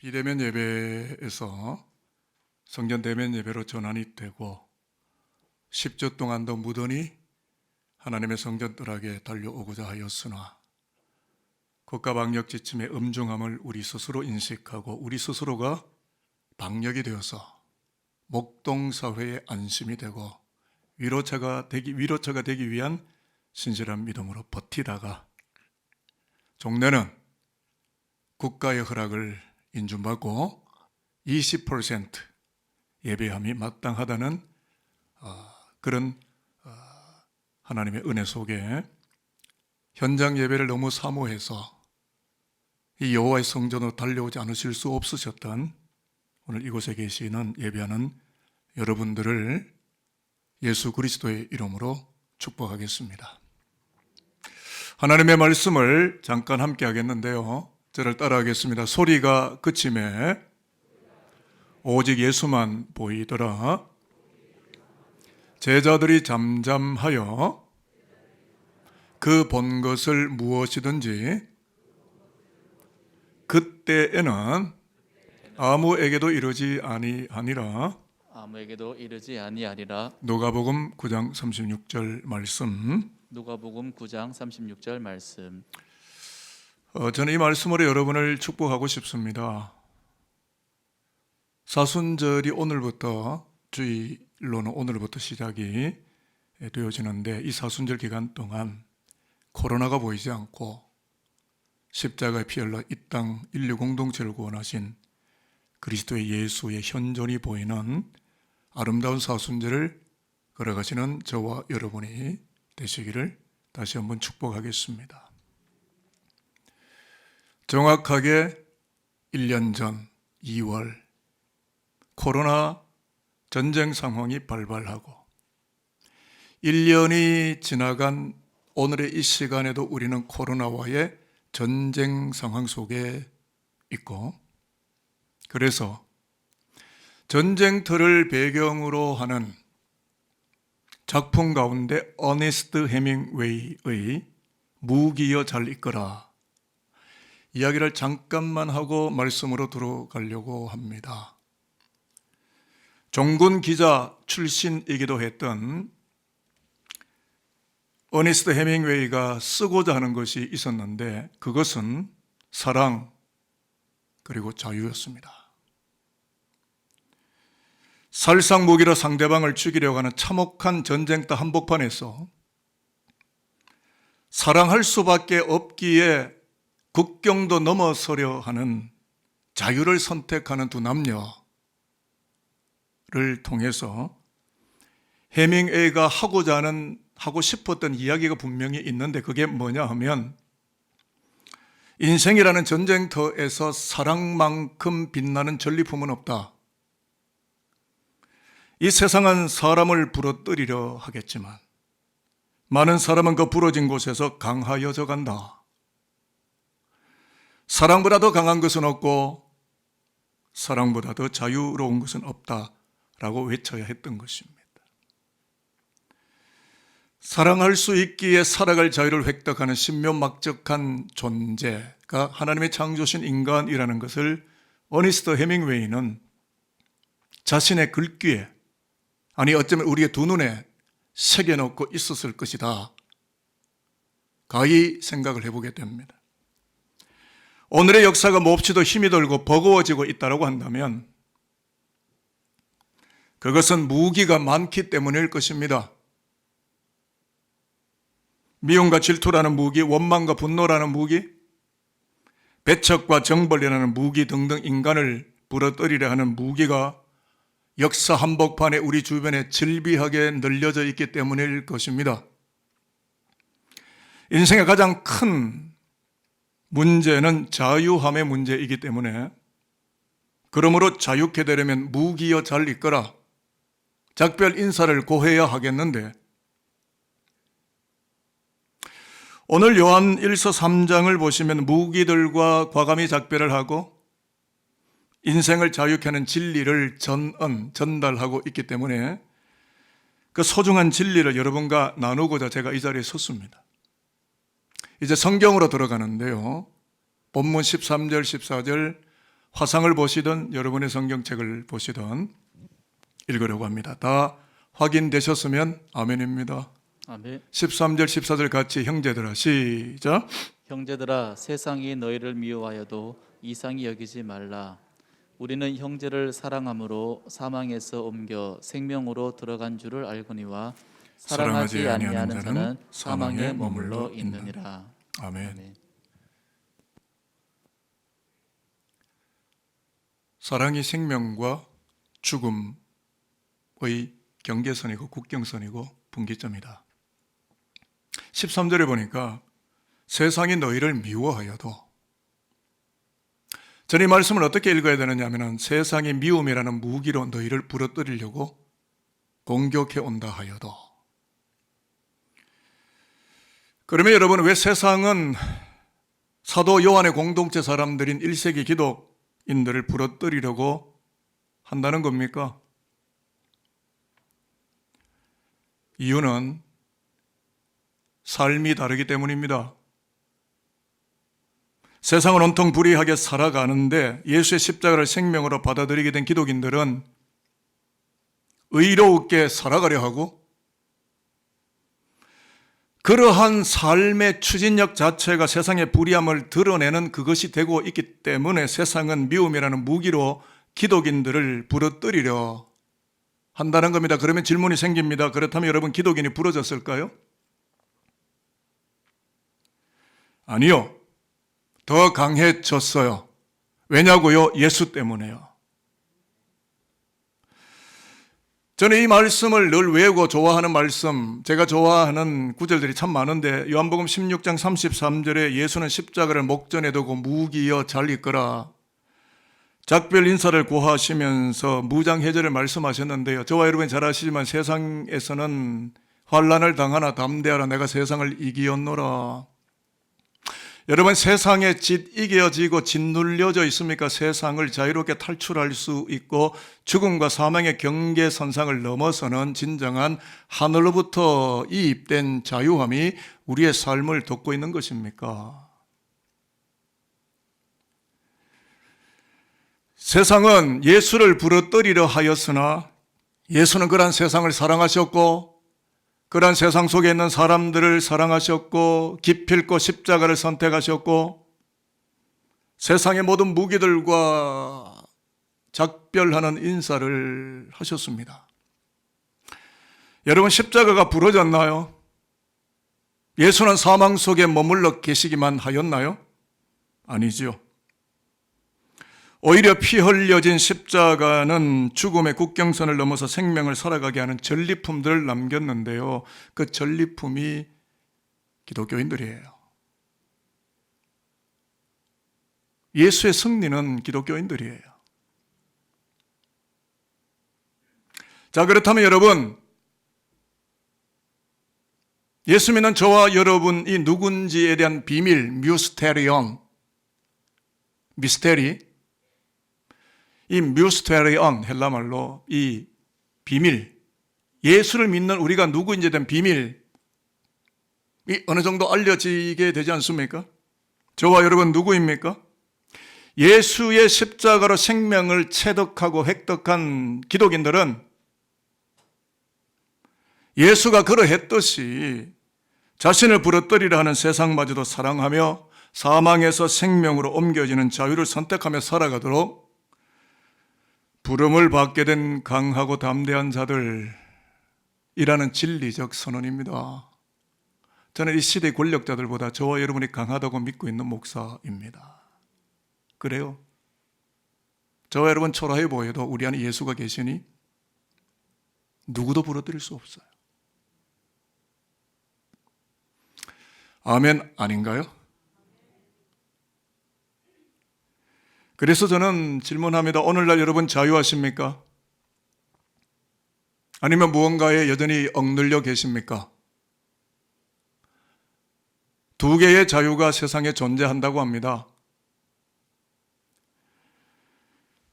비대면 예배에서 성전 대면 예배로 전환이 되고 10주 동안 더 무던히 하나님의 성전 뜰하게 달려오고자 하였으나 국가 방역 지침의 엄중함을 우리 스스로 인식하고 우리 스스로가 방역이 되어서 목동사회의 안심이 되고 위로차가 되기 위한 신실한 믿음으로 버티다가 종래는 국가의 허락을 인준받고 20% 예배함이 마땅하다는 그런 하나님의 은혜 속에 현장 예배를 너무 사모해서 이 여호와의 성전으로 달려오지 않으실 수 없으셨던 오늘 이곳에 계시는 예배하는 여러분들을 예수 그리스도의 이름으로 축복하겠습니다. 하나님의 말씀을 잠깐 함께 하겠는데요. 저를 따라하겠습니다. 소리가 그침에 오직 예수만 보이더라. 제자들이 잠잠하여 그 본 것을 무엇이든지 그때에는 아무에게도 이르지 아니하니라. 아무에게도 이르지 아니하리라. 누가복음 9장 36절 말씀. 누가복음 9장 36절 말씀. 저는 이 말씀으로 여러분을 축복하고 싶습니다. 사순절이 오늘부터 주일로는 오늘부터 시작이 되어지는데 이 사순절 기간 동안 코로나가 보이지 않고 십자가에 피 흘러 이 땅 인류 공동체를 구원하신 그리스도의 예수의 현존이 보이는 아름다운 사순절을 걸어가시는 저와 여러분이 되시기를 다시 한번 축복하겠습니다. 정확하게 1년 전 2월 코로나 전쟁 상황이 발발하고 1년이 지나간 오늘의 이 시간에도 우리는 코로나와의 전쟁 상황 속에 있고, 그래서 전쟁터를 배경으로 하는 작품 가운데 어네스트 해밍웨이의 무기여 잘 이끌어 이야기를 잠깐만 하고 말씀으로 들어가려고 합니다. 종군 기자 출신이기도 했던 어네스트 해밍웨이가 쓰고자 하는 것이 있었는데 그것은 사랑 그리고 자유였습니다. 살상무기로 상대방을 죽이려고 하는 참혹한 전쟁터 한복판에서 사랑할 수밖에 없기에 국경도 넘어서려 하는 자유를 선택하는 두 남녀를 통해서 해밍웨이가 하고 싶었던 이야기가 분명히 있는데 그게 뭐냐 하면 인생이라는 전쟁터에서 사랑만큼 빛나는 전리품은 없다. 이 세상은 사람을 부러뜨리려 하겠지만 많은 사람은 그 부러진 곳에서 강하여져 간다. 사랑보다 더 강한 것은 없고 사랑보다 더 자유로운 것은 없다라고 외쳐야 했던 것입니다. 사랑할 수 있기에 살아갈 자유를 획득하는 신묘막적한 존재가 하나님의 창조신 인간이라는 것을 어니스트 해밍웨이는 자신의 글귀에, 아니 어쩌면 우리의 두 눈에 새겨놓고 있었을 것이다. 가히 생각을 해보게 됩니다. 오늘의 역사가 몹시도 힘이 들고 버거워지고 있다고 한다면 그것은 무기가 많기 때문일 것입니다. 미움과 질투라는 무기, 원망과 분노라는 무기, 배척과 정벌이라는 무기 등등 인간을 부러뜨리려 하는 무기가 역사 한복판에 우리 주변에 질비하게 널려져 있기 때문일 것입니다. 인생의 가장 큰 문제는 자유함의 문제이기 때문에 그러므로 자유케 되려면 무기여 잘 이끌어 작별 인사를 고해야 하겠는데 오늘 요한 1서 3장을 보시면 무기들과 과감히 작별을 하고 인생을 자유케 하는 진리를 전달하고 있기 때문에 그 소중한 진리를 여러분과 나누고자 제가 이 자리에 섰습니다. 이제 성경으로 들어가는데요. 본문 13절, 14절 화상을 보시든 여러분의 성경책을 보시든 읽으려고 합니다. 다 확인되셨으면 아멘입니다. 아멘. 13절 14절 같이 형제들아 시작. 형제들아 세상이 너희를 미워하여도 이상히 여기지 말라. 우리는 형제를 사랑함으로 사망에서 옮겨 생명으로 들어간 줄을 알거니와 사랑하지 아니하는 자는 사망에 머물러 있느니라. 아멘. 아멘. 사랑이 생명과 죽음의 경계선이고 국경선이고 분기점이다. 13절에 보니까 세상이 너희를 미워하여도, 저는 이 말씀을 어떻게 읽어야 되느냐 하면 세상의 미움이라는 무기로 너희를 부러뜨리려고 공격해 온다 하여도. 그러면 여러분, 왜 세상은 사도 요한의 공동체 사람들인 1세기 기독인들을 부러뜨리려고 한다는 겁니까? 이유는 삶이 다르기 때문입니다. 세상은 온통 불의하게 살아가는데 예수의 십자가를 생명으로 받아들이게 된 기독인들은 의롭게 살아가려 하고, 그러한 삶의 추진력 자체가 세상의 불의함을 드러내는 그것이 되고 있기 때문에 세상은 미움이라는 무기로 기독인들을 부러뜨리려 한다는 겁니다. 그러면 질문이 생깁니다. 그렇다면 여러분, 기독인이 부러졌을까요? 아니요. 더 강해졌어요. 왜냐고요? 예수 때문에요. 저는 이 말씀을 늘 외우고 좋아하는 말씀, 제가 좋아하는 구절들이 참 많은데, 요한복음 16장 33절에 예수는 십자가를 목전에 두고 무기여 잘 이끌어라, 작별 인사를 고하시면서 무장해제를 말씀하셨는데요. 저와 여러분 잘 아시지만 세상에서는 환난을 당하나 담대하라, 내가 세상을 이기었노라. 여러분, 세상에 이겨지고 짓눌려져 있습니까? 세상을 자유롭게 탈출할 수 있고 죽음과 사망의 경계선상을 넘어서는 진정한 하늘로부터 이입된 자유함이 우리의 삶을 돕고 있는 것입니까? 세상은 예수를 부러뜨리려 하였으나 예수는 그러한 세상을 사랑하셨고, 그러한 세상 속에 있는 사람들을 사랑하셨고, 기필코 십자가를 선택하셨고, 세상의 모든 무기들과 작별하는 인사를 하셨습니다. 여러분, 십자가가 부러졌나요? 예수는 사망 속에 머물러 계시기만 하였나요? 아니지요. 오히려 피 흘려진 십자가는 죽음의 국경선을 넘어서 생명을 살아가게 하는 전리품들을 남겼는데요. 그 전리품이 기독교인들이에요. 예수의 승리는 기독교인들이에요. 자, 그렇다면 여러분, 예수 믿는 저와 여러분이 누군지에 대한 비밀, 미스테리, 이 뮤스테리온, 헬라말로 이 비밀, 예수를 믿는 우리가 누구인지에 대한 비밀이 어느 정도 알려지게 되지 않습니까? 저와 여러분 누구입니까? 예수의 십자가로 생명을 체득하고 획득한 기독인들은 예수가 그러했듯이 자신을 부러뜨리려 하는 세상마저도 사랑하며 사망에서 생명으로 옮겨지는 자유를 선택하며 살아가도록 부름을 받게 된 강하고 담대한 자들이라는 진리적 선언입니다. 저는 이 시대의 권력자들보다 저와 여러분이 강하다고 믿고 있는 목사입니다. 그래요? 저와 여러분 초라해 보여도 우리 안에 예수가 계시니 누구도 부러뜨릴 수 없어요. 아멘 아닌가요? 그래서 저는 질문합니다. 오늘날 여러분 자유하십니까? 아니면 무언가에 여전히 억눌려 계십니까? 두 개의 자유가 세상에 존재한다고 합니다.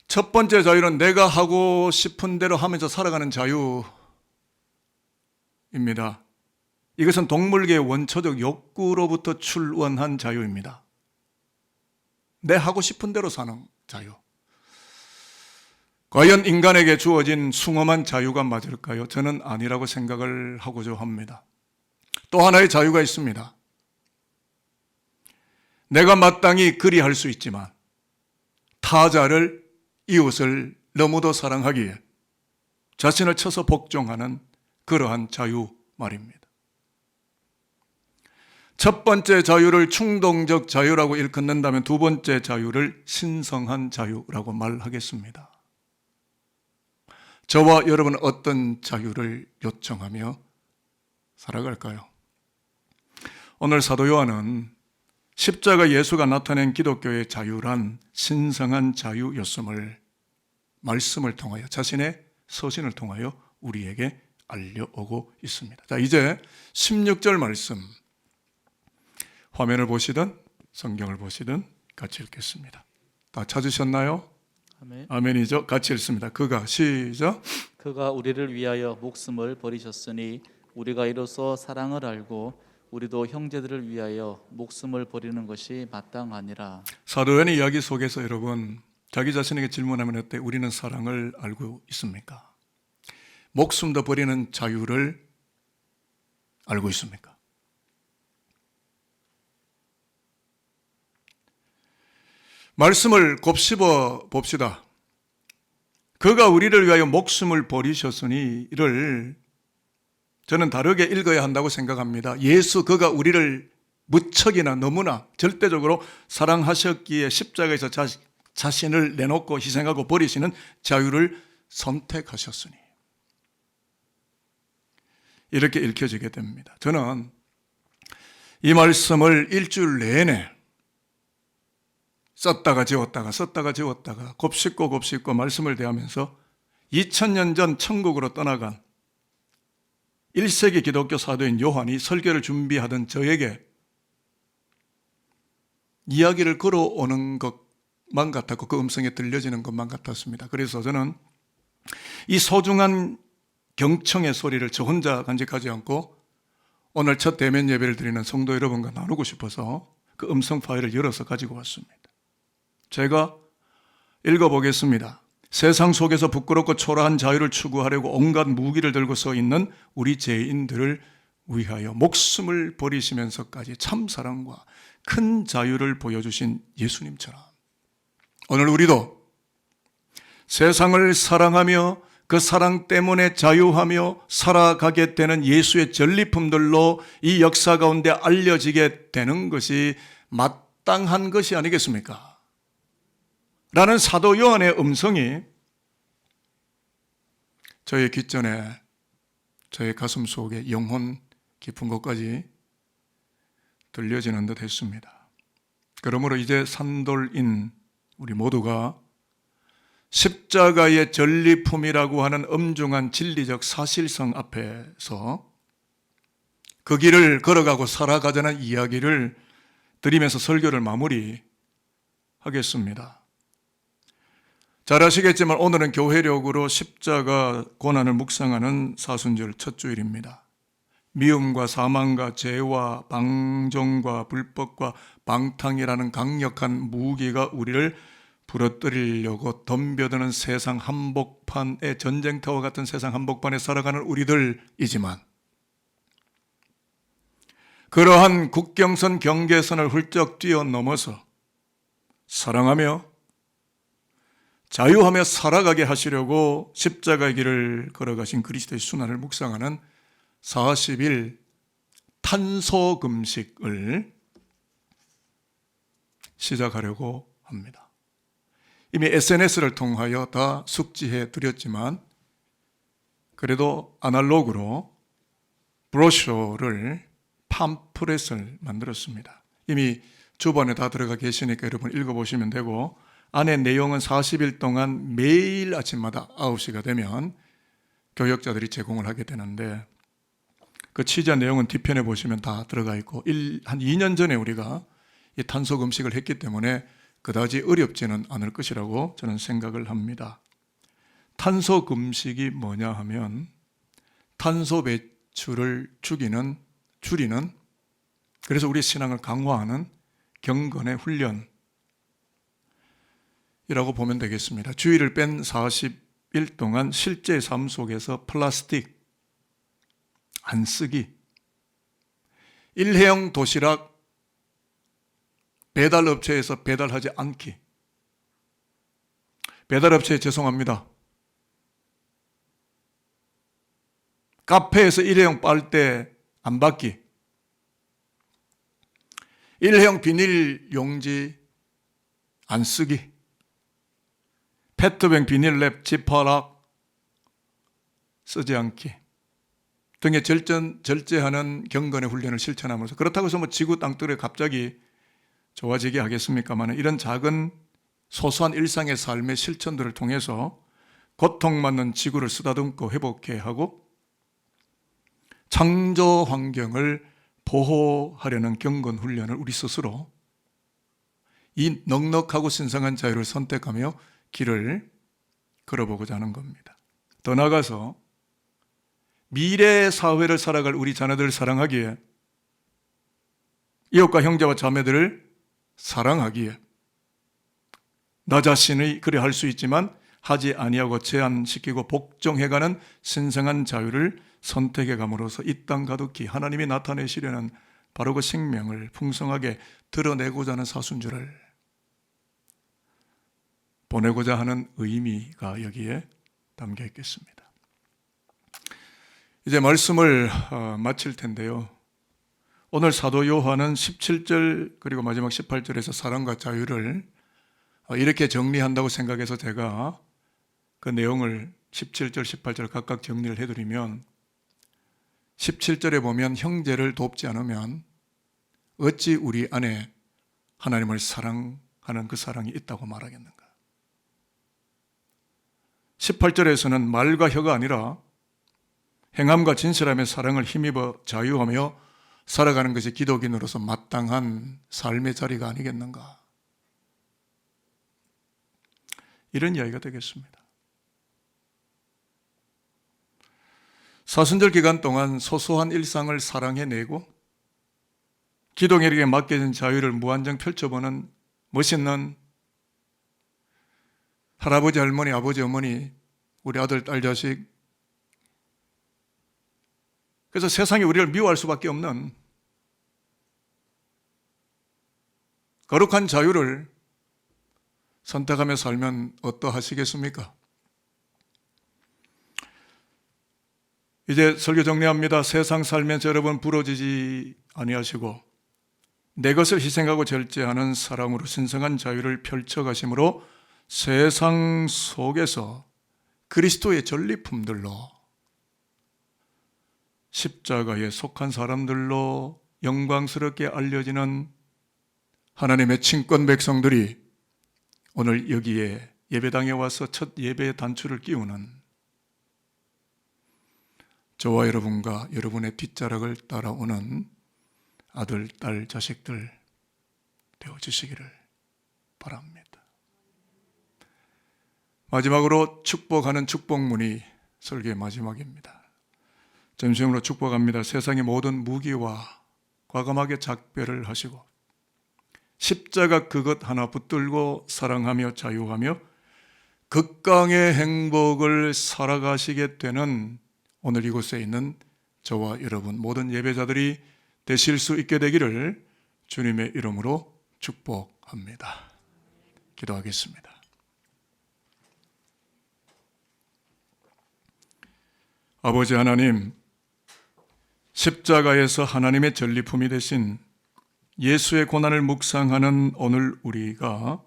첫 번째 자유는 내가 하고 싶은 대로 하면서 살아가는 자유입니다. 이것은 동물계의 원초적 욕구로부터 출원한 자유입니다. 내 하고 싶은 대로 사는 자유. 과연 인간에게 주어진 숭엄한 자유가 맞을까요? 저는 아니라고 생각을 하고자 합니다. 또 하나의 자유가 있습니다. 내가 마땅히 그리할 수 있지만 타자를, 이웃을 너무도 사랑하기에 자신을 쳐서 복종하는 그러한 자유 말입니다. 첫 번째 자유를 충동적 자유라고 일컫는다면 두 번째 자유를 신성한 자유라고 말하겠습니다. 저와 여러분은 어떤 자유를 요청하며 살아갈까요? 오늘 사도 요한은 십자가 예수가 나타낸 기독교의 자유란 신성한 자유였음을 말씀을 통하여, 자신의 서신을 통하여 우리에게 알려오고 있습니다. 자, 이제 16절 말씀, 화면을 보시든 성경을 보시든 같이 읽겠습니다. 다 찾으셨나요? 아멘. 아멘이죠. 같이 읽습니다. 그가, 시작. 그가 우리를 위하여 목숨을 버리셨으니 우리가 이로써 사랑을 알고 우리도 형제들을 위하여 목숨을 버리는 것이 마땅하니라. 사도 요한의 이야기 속에서 여러분, 자기 자신에게 질문하면 어때? 우리는 사랑을 알고 있습니까? 목숨도 버리는 자유를 알고 있습니까? 말씀을 곱씹어 봅시다. 그가 우리를 위하여 목숨을 버리셨으니를 저는 다르게 읽어야 한다고 생각합니다. 예수, 그가 우리를 무척이나 너무나 절대적으로 사랑하셨기에 십자가에서 자신을 내놓고 희생하고 버리시는 자유를 선택하셨으니, 이렇게 읽혀지게 됩니다. 저는 이 말씀을 일주일 내내 썼다가 지웠다가 곱씹고 말씀을 대하면서 2000년 전 천국으로 떠나간 1세기 기독교 사도인 요한이 설교를 준비하던 저에게 이야기를 걸어오는 것만 같았고 그 음성에 들려지는 것만 같았습니다. 그래서 저는 이 소중한 경청의 소리를 저 혼자 간직하지 않고 오늘 첫 대면 예배를 드리는 성도 여러분과 나누고 싶어서 그 음성 파일을 열어서 가지고 왔습니다. 제가 읽어보겠습니다. 세상 속에서 부끄럽고 초라한 자유를 추구하려고 온갖 무기를 들고 서 있는 우리 죄인들을 위하여 목숨을 버리시면서까지 참 사랑과 큰 자유를 보여주신 예수님처럼 오늘 우리도 세상을 사랑하며 그 사랑 때문에 자유하며 살아가게 되는 예수의 전리품들로 이 역사 가운데 알려지게 되는 것이 마땅한 것이 아니겠습니까? 라는 사도 요한의 음성이 저의 귓전에, 저의 가슴 속에 영혼 깊은 곳까지 들려지는 듯 했습니다. 그러므로 이제 산돌인 우리 모두가 십자가의 전리품이라고 하는 엄중한 진리적 사실성 앞에서 그 길을 걸어가고 살아가자는 이야기를 드리면서 설교를 마무리하겠습니다. 잘 아시겠지만 오늘은 교회력으로 십자가 고난을 묵상하는 사순절 첫 주일입니다. 미움과 사망과 죄와 방종과 불법과 방탕이라는 강력한 무기가 우리를 부러뜨리려고 덤벼드는 세상 한복판의 전쟁터와 같은 세상 한복판에 살아가는 우리들이지만 그러한 국경선 경계선을 훌쩍 뛰어넘어서 사랑하며 자유하며 살아가게 하시려고 십자가의 길을 걸어가신 그리스도의 순환을 묵상하는 40일 탄소금식을 시작하려고 합니다. 이미 SNS를 통하여 다 숙지해 드렸지만 그래도 아날로그로 브로셔를 팜프렛을 만들었습니다. 이미 주번에 다 들어가 계시니까 여러분 읽어보시면 되고 안에 내용은 40일 동안 매일 아침마다 9시가 되면 교역자들이 제공을 하게 되는데 그 취재한 내용은 뒤편에 보시면 다 들어가 있고 한 2년 전에 우리가 이 탄소금식을 했기 때문에 그다지 어렵지는 않을 것이라고 저는 생각을 합니다. 탄소금식이 뭐냐 하면 탄소 배출을 줄이는 그래서 우리 신앙을 강화하는 경건의 훈련, 보면 되겠습니다. 주일을 뺀 40일 동안 실제 삶 속에서 플라스틱 안 쓰기, 일회용 도시락 배달업체에서 배달하지 않기, 배달업체에 죄송합니다. 카페에서 일회용 빨대 안 받기, 일회용 비닐 용지 안 쓰기, 페트병 비닐랩 지퍼락 쓰지 않기 등의 절제하는 경건의 훈련을 실천하면서, 그렇다고 해서 지구 땅굴에 갑자기 좋아지게 하겠습니까만, 이런 작은 소소한 일상의 삶의 실천들을 통해서 고통받는 지구를 쓰다듬고 회복해 하고 창조 환경을 보호하려는 경건 훈련을 우리 스스로 이 넉넉하고 신성한 자유를 선택하며 길을 걸어보고자 하는 겁니다. 더 나아가서 미래의 사회를 살아갈 우리 자녀들을 사랑하기에, 이웃과 형제와 자매들을 사랑하기에, 나 자신의 그래 할 수 있지만 하지 아니하고 제한시키고 복종해가는 신성한 자유를 선택해감으로써 이 땅 가득히 하나님이 나타내시려는 바로 그 생명을 풍성하게 드러내고자 하는 사순절을 보내고자 하는 의미가 여기에 담겨 있겠습니다. 이제 말씀을 마칠 텐데요. 오늘 사도 요한은 17절 그리고 마지막 18절에서 사랑과 자유를 이렇게 정리한다고 생각해서 제가 그 내용을 17절, 18절 각각 정리를 해드리면, 17절에 보면 형제를 돕지 않으면 어찌 우리 안에 하나님을 사랑하는 그 사랑이 있다고 말하겠는가. 18절에서는 말과 혀가 아니라 행함과 진실함의 사랑을 힘입어 자유하며 살아가는 것이 기독인으로서 마땅한 삶의 자리가 아니겠는가, 이런 이야기가 되겠습니다. 사순절 기간 동안 소소한 일상을 사랑해내고 기독인에게 맡겨진 자유를 무한정 펼쳐보는 멋있는 할아버지, 할머니, 아버지, 어머니, 우리 아들, 딸, 자식, 그래서 세상이 우리를 미워할 수밖에 없는 거룩한 자유를 선택하며 살면 어떠하시겠습니까? 이제 설교 정리합니다. 세상 살면서 여러분 부러지지 아니하시고 내 것을 희생하고 절제하는 사랑으로 신성한 자유를 펼쳐가심으로 세상 속에서 그리스도의 전리품들로, 십자가에 속한 사람들로 영광스럽게 알려지는 하나님의 친권 백성들이 오늘 여기에 예배당에 와서 첫 예배의 단추를 끼우는 저와 여러분과 여러분의 뒷자락을 따라오는 아들, 딸, 자식들 되어주시기를 바랍니다. 마지막으로 축복하는 축복문이 설교의 마지막입니다. 점심으로 축복합니다. 세상의 모든 무기와 과감하게 작별을 하시고 십자가 그것 하나 붙들고 사랑하며 자유하며 극강의 행복을 살아가시게 되는 오늘 이곳에 있는 저와 여러분 모든 예배자들이 되실 수 있게 되기를 주님의 이름으로 축복합니다. 기도하겠습니다. 아버지 하나님, 십자가에서 하나님의 전리품이 되신 예수의 고난을 묵상하는 오늘 우리가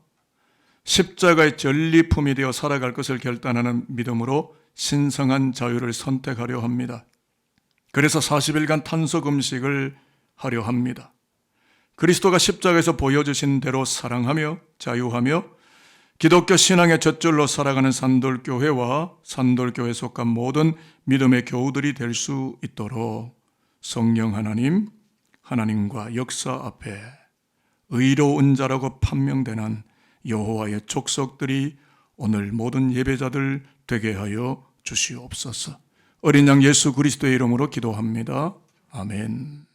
십자가의 전리품이 되어 살아갈 것을 결단하는 믿음으로 신성한 자유를 선택하려 합니다. 그래서 40일간 탄속 음식을 하려 합니다. 그리스도가 십자가에서 보여주신 대로 사랑하며 자유하며 기독교 신앙의 젖줄로 살아가는 산돌교회와 산돌교회에 속한 모든 믿음의 교우들이 될 수 있도록 성령 하나님, 하나님과 역사 앞에 의로운 자라고 판명되는 여호와의 족속들이 오늘 모든 예배자들 되게 하여 주시옵소서. 어린 양 예수 그리스도의 이름으로 기도합니다. 아멘.